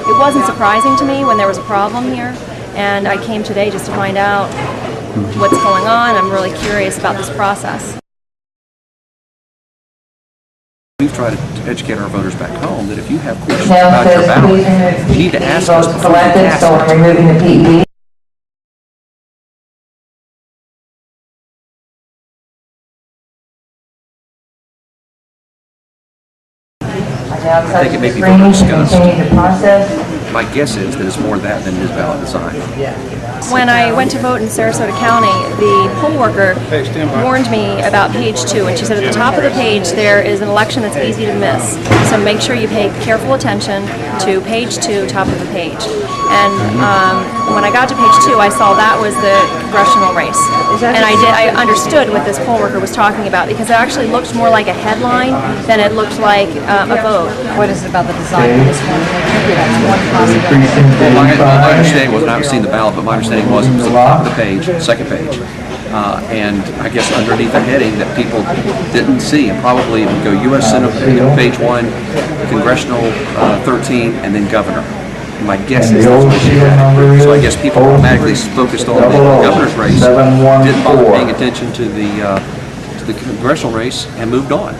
it wasn't surprising to me when there was a problem here, and I came today just to find out what's going on. I'm really curious about this process. We've tried to educate our voters back home that if you have questions about your ballot, you need to ask us before you cast it. I think it may be voter disgust. My guess is that it's more that than it is ballot design. When I went to vote in Sarasota County, the poll worker warned me about page 2, and she said at the top of the page there is an election that's easy to miss. So make sure you pay careful attention to page 2, top of the page. And when I got to page 2, I saw that was the congressional race. And I understood what this poll worker was talking about, because it actually looked more like a headline than it looked like a vote. What is it about the design of this one? That's one possibility. My understanding was, and I haven't seen the ballot, but my understanding was it was at the top of the page, second page. And I guess underneath a heading that people didn't see, and probably it would go U.S. Senate, page 1, Congressional 13, and then Governor. My guess is that's what she had. So I guess people automatically focused on the governor's race, didn't bother paying attention to the congressional race, and moved on.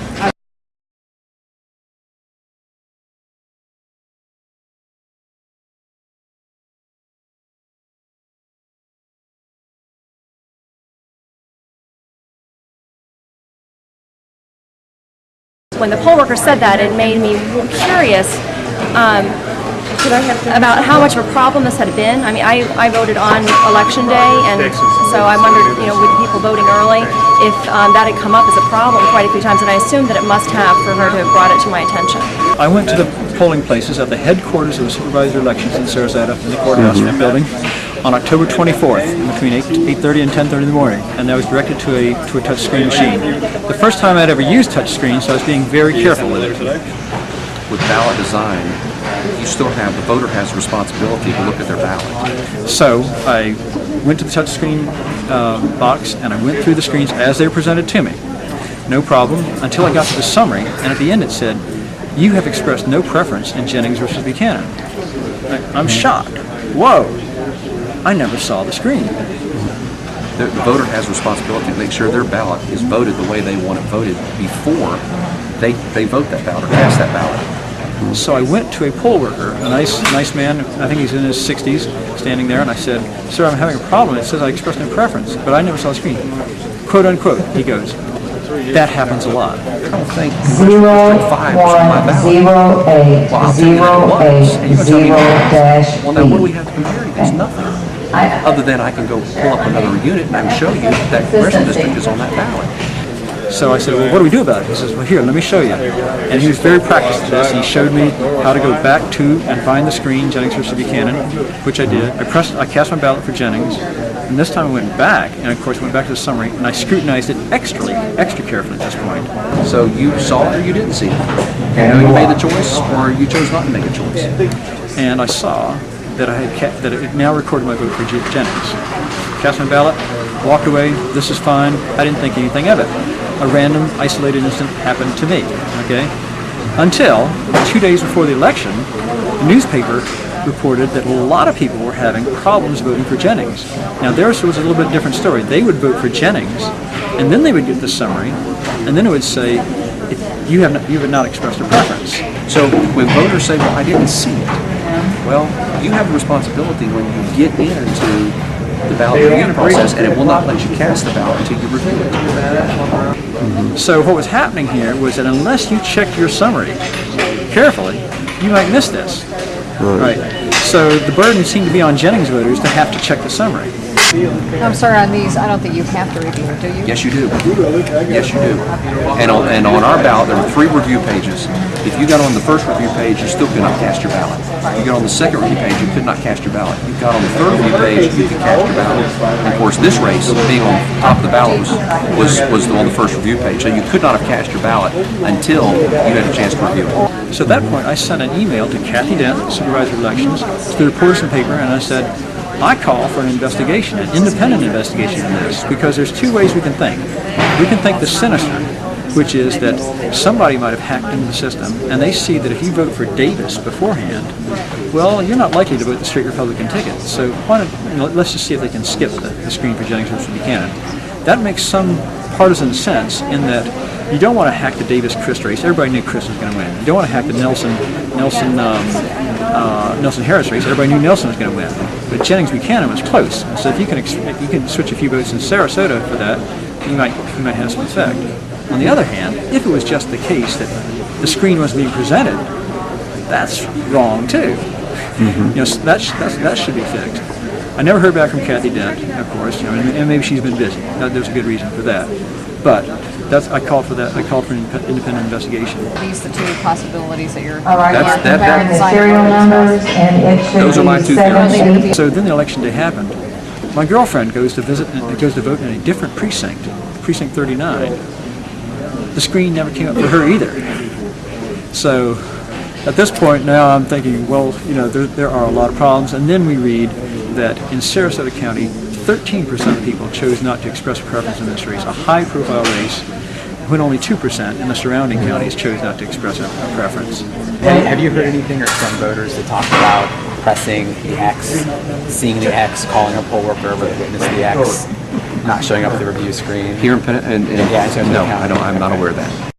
When the poll worker said that, it made me curious about how much of a problem this had been. I mean, I voted on election day, and so I wondered, with people voting early, if that had come up as a problem quite a few times, and I assumed that it must have for her to have brought it to my attention. I went to the polling places at the headquarters of the supervisor elections in Sarasota, in the courthouse building, on October 24th, between 8:30 and 10:30 in the morning, and I was directed to a touch screen machine. The first time I'd ever used touch screen, so I was being very careful with it. With ballot design, you still have, the voter has a responsibility to look at their ballot. So I went to the touch screen box, and I went through the screens as they were presented to me. No problem, until I got to the summary, and at the end it said, "You have expressed no preference in Jennings versus Buchanan." I'm shocked. Whoa! I never saw the screen. The voter has a responsibility to make sure their ballot is voted the way they want it voted before they vote that ballot or cast that ballot. So I went to a poll worker, a nice man, I think he's in his 60s, standing there, and I said, "Sir, I'm having a problem. It says I expressed no preference, but I never saw the screen." Quote unquote, he goes, "That happens a lot." I don't think 0-1-0-8-0-8-0-8. Well, now what do we have to compare against? Nothing. Other than I can go pull up another unit and I can show you that congressional district is on that ballot. So I said, "Well, what do we do about it?" He says, "Well, here, let me show you." And he was very practiced at this. He showed me how to go back to and find the screen, Jennings versus Buchanan, which I did. I cast my ballot for Jennings, and this time I went back, and of course went back to the summary, and I scrutinized it extra carefully at this point. So you saw it or you didn't see it? You made the choice, or you chose not to make a choice? And I saw that that it now recorded my vote for Jennings. Cast my ballot, walked away. This is fine. I didn't think anything of it. A random, isolated incident happened to me. Okay, until 2 days before the election, the newspaper reported that a lot of people were having problems voting for Jennings. Now theirs was a little bit different story. They would vote for Jennings, and then they would get the summary, and then it would say, "You have not expressed a preference." So when voters say, "Well, I didn't see it," well, you have a responsibility when you get into the ballot review process, and it will not let you cast the ballot until you review it. So what was happening here was that unless you checked your summary carefully, you might miss this. Right. So the burden seemed to be on Jennings voters to have to check the summary. I'm sorry, on these, I don't think you have to review it, do you? Yes, you do. Yes, you do. And on our ballot, there were 3 review pages. If you got on the first review page, you still could not cast your ballot. You got on the second review page, you could not cast your ballot. You got on the third review page, you could cast your ballot. And of course, this race, being on top of the ballot, was on the first review page. So you could not have cast your ballot until you had a chance to review it. So at that point, I sent an email to Kathy Dent, Supervisor of Elections, to the reporters and paper, and I said, "I call for an investigation, an independent investigation of this, because there's 2 ways we can think. We can think the sinister, which is that somebody might have hacked into the system, and they see that if you vote for Davis beforehand, well, you're not likely to vote the straight Republican ticket. So why don't, let's just see if they can skip the screen for Jennings versus Buchanan. That makes some partisan sense in that you don't want to hack the Davis-Crist race. Everybody knew Crist was going to win. You don't want to hack the Nelson-Harris race. Everybody knew Nelson was going to win. But Jennings-Buchanan was close. So if you can switch a few votes in Sarasota for that, you might have some effect. On the other hand, if it was just the case that the screen was being presented, that's wrong too. That should be fixed. I never heard back from Kathy Dent, of course, and maybe she's been busy. There's a good reason for that. But I called for that. I called for an independent investigation. These the two possibilities that you're. All right, comparing the serial numbers, and it should Those are my two theories. So then the election day happened. My girlfriend goes to vote in a different precinct, precinct 39. The screen never came up for her either. So at this point now I'm thinking, well, there are a lot of problems. And then we read that in Sarasota County, 13% of people chose not to express a preference in this race, a high-profile race, when only 2% in the surrounding counties chose not to express a preference. Have you heard anything or some voters that talk about pressing the X, seeing the X, calling a poll worker with a witness the X, not showing up at the review screen? Here in no, I'm not aware of that.